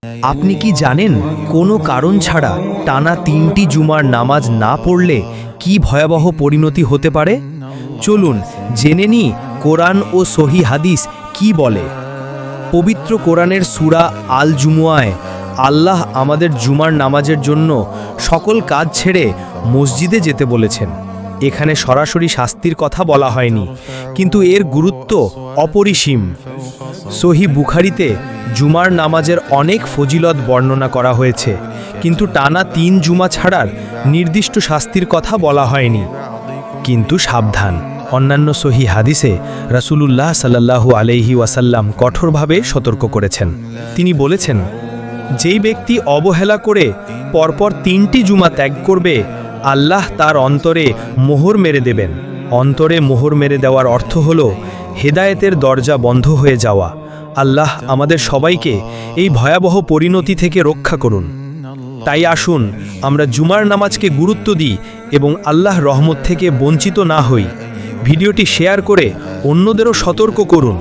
আপনি কি জানেন কোনো কারণ ছাড়া টানা 3টি জুমার নামাজ না পড়লে কি ভয়াবহ পরিণতি হতে পারে? চলুন জেনে নিই কোরআন ও সহি হাদিস কি বলে। পবিত্র কোরআনের সূরা আল জুমুয়ায় আল্লাহ আমাদের জুমার নামাজের জন্য সকল কাজ ছেড়ে মসজিদে যেতে বলেছেন। এখানে সরাসরি শাস্তির কথা বলা হয়নি, কিন্তু এর গুরুত্ব অপরিসীম। সহি বুখারীতে জুমার নামাজের অনেক ফজিলত বর্ণনা করা হয়েছে, কিন্তু টানা 3 জুমা ছাড়ার নির্দিষ্ট শাস্তির কথা বলা হয়নি। কিন্তু সাবধান, অন্যান্য সহি হাদিসে রাসূলুল্লাহ সাল্লাল্লাহু আলাইহি ওয়াসাল্লাম কঠোরভাবে সতর্ক করেছেন। তিনি বলেছেন, যেই ব্যক্তি অবহেলা করে পরপর 3টি জুমা ত্যাগ করবে, আল্লাহ তার অন্তরে মোহর মেরে দেবেন। অন্তরে মোহর মেরে দেওয়ার অর্থ হল হেদায়েতের দরজা বন্ধ হয়ে যাওয়া। আল্লাহ আমাদের সবাইকে এই ভয়াবহ পরিণতি থেকে রক্ষা করুন। তাই আসুন আমরা জুমার নামাজকে গুরুত্ব দিই এবং আল্লাহর রহমত থেকে বঞ্চিত না হই। ভিডিওটি শেয়ার করে অন্যদেরও সতর্ক করুন।